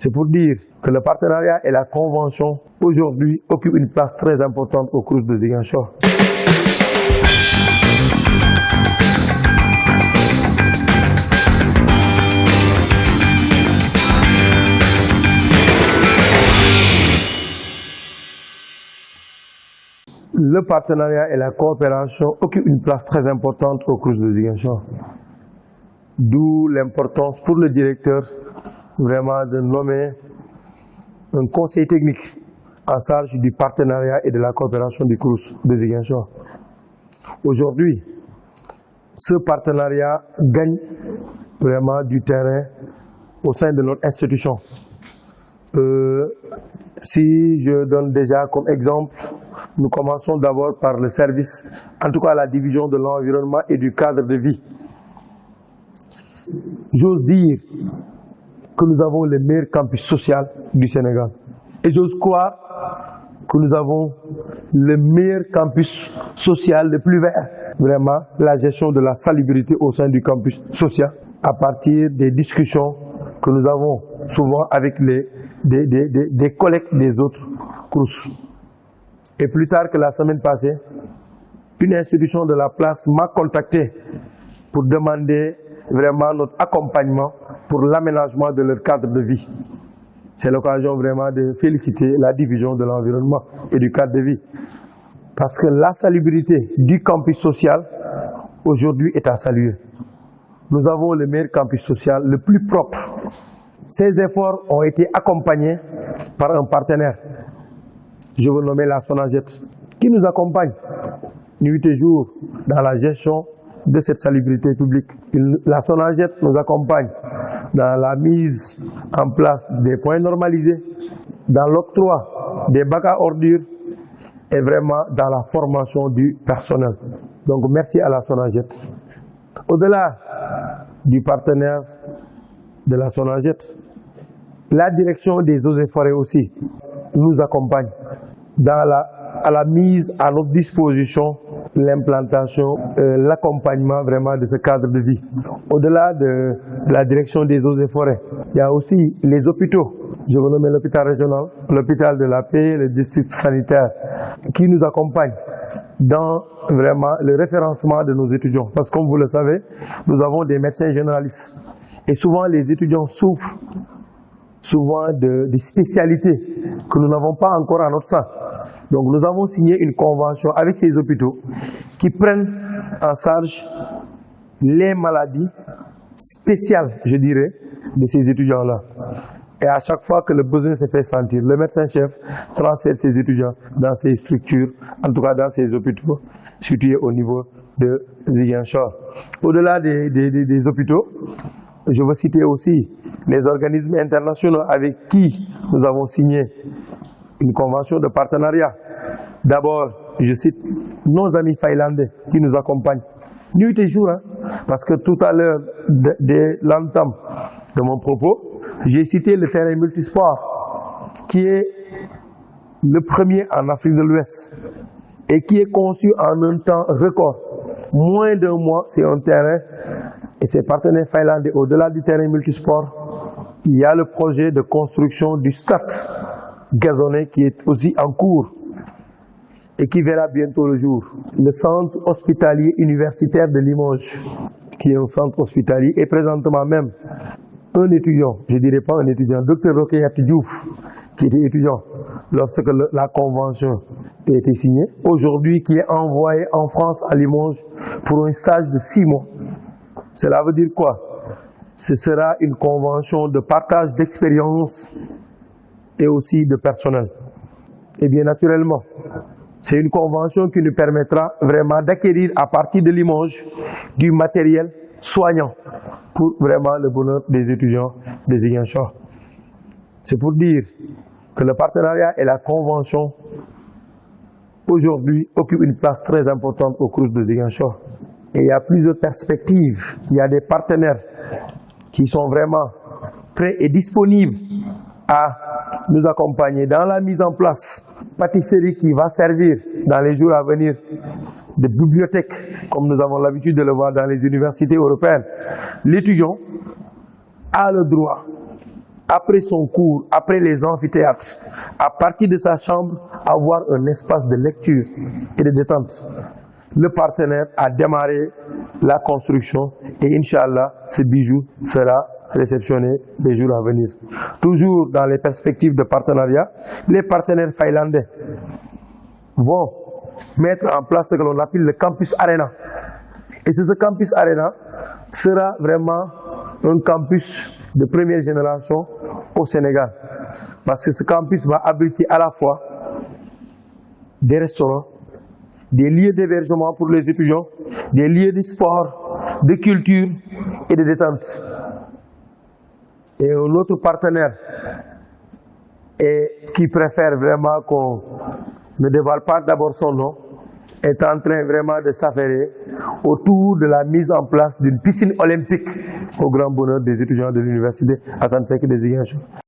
C'est pour dire que le partenariat et la convention aujourd'hui occupent une place très importante au Crous de Ziguinchor. Le partenariat et la coopération occupent une place très importante au Crous de Ziguinchor. D'où l'importance pour le directeur vraiment de nommer un conseil technique en charge du partenariat et de la coopération du Crous de Ziguinchor. Aujourd'hui, ce partenariat gagne vraiment du terrain au sein de notre institution. Si je donne déjà comme exemple, nous commençons d'abord par le service, en tout cas la division de l'environnement et du cadre de vie. J'ose dire que nous avons le meilleur campus social du Sénégal. Et j'ose croire que nous avons le meilleur campus social le plus vert. Vraiment, la gestion de la salubrité au sein du campus social, à partir des discussions que nous avons souvent avec des collègues des autres Crous. Et plus tard que la semaine passée, une institution de la place m'a contacté pour demander vraiment notre accompagnement pour l'aménagement de leur cadre de vie. C'est l'occasion vraiment de féliciter la division de l'environnement et du cadre de vie. Parce que la salubrité du campus social aujourd'hui est à saluer. Nous avons le meilleur campus social, le plus propre. Ces efforts ont été accompagnés par un partenaire. Je veux nommer la Sonaged, qui nous accompagne nuit et jour dans la gestion de cette salubrité publique. La Sonaged nous accompagne dans la mise en place des points normalisés, dans l'octroi des bacs à ordures et vraiment dans la formation du personnel. Donc merci à la Sonaged. Au-delà du partenaire de la Sonaged, la direction des eaux et forêts aussi nous accompagne à la mise à notre disposition l'implantation, l'accompagnement vraiment de ce cadre de vie. Au-delà de la direction des eaux et forêts, il y a aussi les hôpitaux. Je veux nommer l'hôpital régional, l'hôpital de la paix, le district sanitaire, qui nous accompagnent dans vraiment le référencement de nos étudiants. Parce que comme vous le savez, nous avons des médecins généralistes. Et souvent, les étudiants souffrent souvent des spécialités que nous n'avons pas encore en notre sein. Donc nous avons signé une convention avec ces hôpitaux qui prennent en charge les maladies spéciales, je dirais, de ces étudiants-là. Et à chaque fois que le besoin se fait sentir, le médecin-chef transfère ses étudiants dans ces structures, en tout cas dans ces hôpitaux situés au niveau de Ziguinchor. Au-delà des hôpitaux, je veux citer aussi les organismes internationaux avec qui nous avons signé une convention de partenariat. D'abord, je cite nos amis thaïlandais qui nous accompagnent nuit et jour, parce que tout à l'heure de l'entame de mon propos, j'ai cité le terrain multisport qui est le premier en Afrique de l'Ouest et qui est conçu en un temps record. Moins d'un mois, c'est un terrain et ses partenaires thaïlandais. Au-delà du terrain multisport, il y a le projet de construction du stade gazonné qui est aussi en cours et qui verra bientôt le jour. Le centre hospitalier universitaire de Limoges, qui est un centre hospitalier, et présentement même un étudiant, je ne dirais pas un étudiant, Dr Rokhaya Diouf, qui était étudiant lorsque la convention a été signée, aujourd'hui qui est envoyé en France à Limoges pour un stage de 6 mois. Cela veut dire quoi? Ce sera une convention de partage d'expérience et aussi de personnel. Et bien naturellement, c'est une convention qui nous permettra vraiment d'acquérir à partir de Limoges du matériel soignant pour vraiment le bonheur des étudiants de Ziguinchor. C'est pour dire que le partenariat et la convention aujourd'hui occupent une place très importante au Crous de Ziguinchor. Et il y a plusieurs perspectives. Il y a des partenaires qui sont vraiment prêts et disponibles à nous accompagner dans la mise en place pâtisserie qui va servir dans les jours à venir de bibliothèque, comme nous avons l'habitude de le voir dans les universités européennes. L'étudiant a le droit après son cours, après les amphithéâtres, à partir de sa chambre, avoir un espace de lecture et de détente. Le partenaire a démarré la construction et Inch'Allah, ce bijou sera réceptionné les jours à venir. Toujours dans les perspectives de partenariat, les partenaires thaïlandais vont mettre en place ce que l'on appelle le campus Arena. Et ce campus Arena sera vraiment un campus de première génération au Sénégal. Parce que ce campus va abriter à la fois des restaurants, des lieux d'hébergement pour les étudiants, des lieux de sport, de culture et de détente. Et un autre partenaire qui préfère vraiment qu'on ne dévoile pas d'abord son nom, est en train vraiment de s'affairer autour de la mise en place d'une piscine olympique au grand bonheur des étudiants de l'université Hassan Sek de Ziguinchor.